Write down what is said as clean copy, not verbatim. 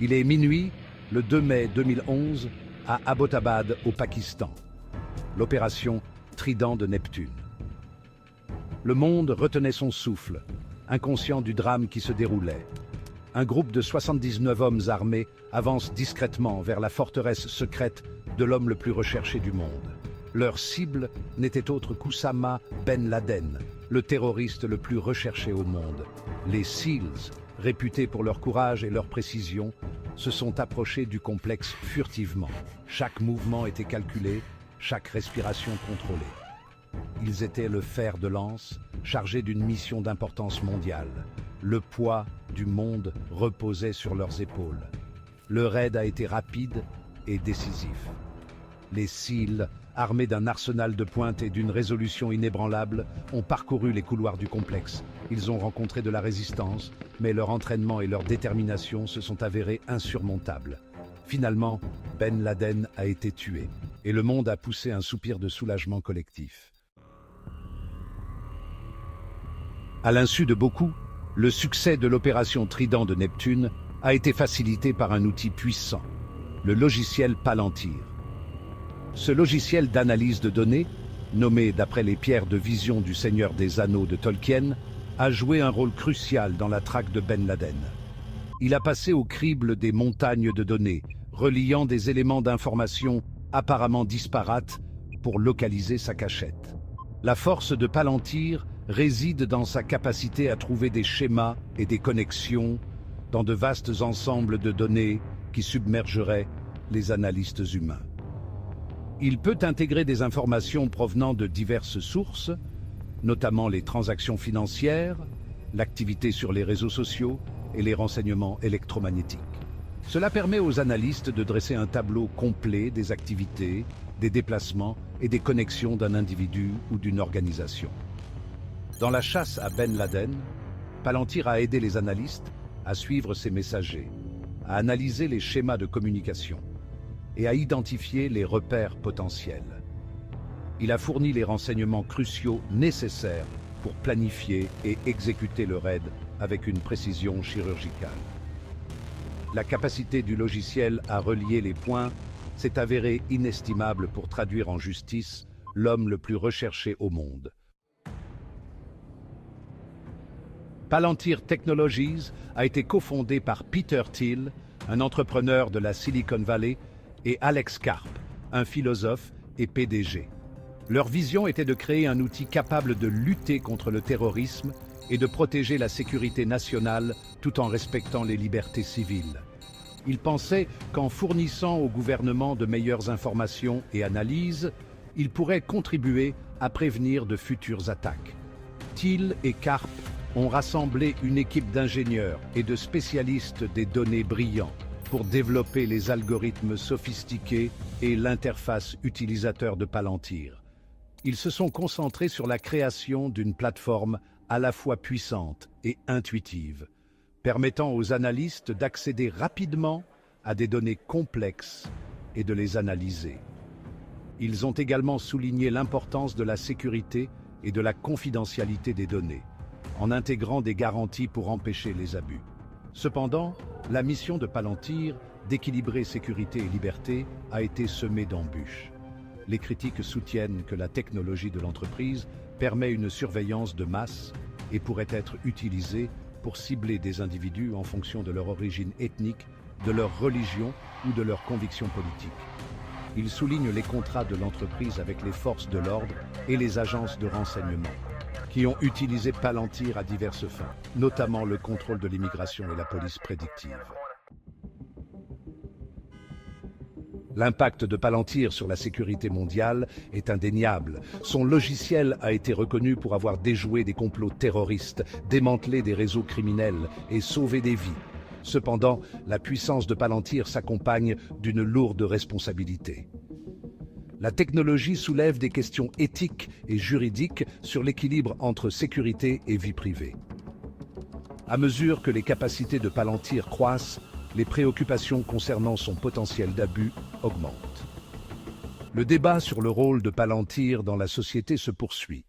Il est minuit, le 2 mai 2011, à Abbottabad, au Pakistan. L'opération Trident de Neptune. Le monde retenait son souffle, inconscient du drame qui se déroulait. Un groupe de 79 hommes armés avance discrètement vers la forteresse secrète de l'homme le plus recherché du monde. Leur cible n'était autre qu'Oussama Ben Laden, le terroriste le plus recherché au monde. Les SEALs, réputés pour leur courage et leur précision, se sont approchés du complexe furtivement. Chaque mouvement était calculé, chaque respiration contrôlée. Ils étaient le fer de lance, chargés d'une mission d'importance mondiale. Le poids du monde reposait sur leurs épaules. Le raid a été rapide et décisif. Les SEALs, armés d'un arsenal de pointe et d'une résolution inébranlable, ont parcouru les couloirs du complexe. Ils ont rencontré de la résistance, mais leur entraînement et leur détermination se sont avérés insurmontables. Finalement, Ben Laden a été tué, et le monde a poussé un soupir de soulagement collectif. À l'insu de beaucoup, le succès de l'opération Trident de Neptune a été facilité par un outil puissant, le logiciel Palantir. Ce logiciel d'analyse de données, nommé d'après les pierres de vision du Seigneur des Anneaux de Tolkien, a joué un rôle crucial dans la traque de Ben Laden. Il a passé au crible des montagnes de données, reliant des éléments d'information apparemment disparates pour localiser sa cachette. La force de Palantir réside dans sa capacité à trouver des schémas et des connexions dans de vastes ensembles de données qui submergeraient les analystes humains. Il peut intégrer des informations provenant de diverses sources, notamment les transactions financières, l'activité sur les réseaux sociaux et les renseignements électromagnétiques. Cela permet aux analystes de dresser un tableau complet des activités, des déplacements et des connexions d'un individu ou d'une organisation. Dans la chasse à Ben Laden, Palantir a aidé les analystes à suivre ses messagers, à analyser les schémas de communication et à identifier les repères potentiels. Il a fourni les renseignements cruciaux nécessaires pour planifier et exécuter le raid avec une précision chirurgicale. La capacité du logiciel à relier les points s'est avérée inestimable pour traduire en justice l'homme le plus recherché au monde. Palantir Technologies a été cofondé par Peter Thiel, un entrepreneur de la Silicon Valley, et Alex Karp, un philosophe et PDG. Leur vision était de créer un outil capable de lutter contre le terrorisme et de protéger la sécurité nationale tout en respectant les libertés civiles. Ils pensaient qu'en fournissant au gouvernement de meilleures informations et analyses, ils pourraient contribuer à prévenir de futures attaques. Thiel et Karp ont rassemblé une équipe d'ingénieurs et de spécialistes des données brillants pour développer les algorithmes sophistiqués et l'interface utilisateur de Palantir. Ils se sont concentrés sur la création d'une plateforme à la fois puissante et intuitive, permettant aux analystes d'accéder rapidement à des données complexes et de les analyser. Ils ont également souligné l'importance de la sécurité et de la confidentialité des données, en intégrant des garanties pour empêcher les abus. Cependant, la mission de Palantir, d'équilibrer sécurité et liberté, a été semée d'embûches. Les critiques soutiennent que la technologie de l'entreprise permet une surveillance de masse et pourrait être utilisée pour cibler des individus en fonction de leur origine ethnique, de leur religion ou de leurs convictions politiques. Ils soulignent les contrats de l'entreprise avec les forces de l'ordre et les agences de renseignement, qui ont utilisé Palantir à diverses fins, notamment le contrôle de l'immigration et la police prédictive. L'impact de Palantir sur la sécurité mondiale est indéniable. Son logiciel a été reconnu pour avoir déjoué des complots terroristes, démantelé des réseaux criminels et sauvé des vies. Cependant, la puissance de Palantir s'accompagne d'une lourde responsabilité. La technologie soulève des questions éthiques et juridiques sur l'équilibre entre sécurité et vie privée. À mesure que les capacités de Palantir croissent, les préoccupations concernant son potentiel d'abus augmentent. Le débat sur le rôle de Palantir dans la société se poursuit.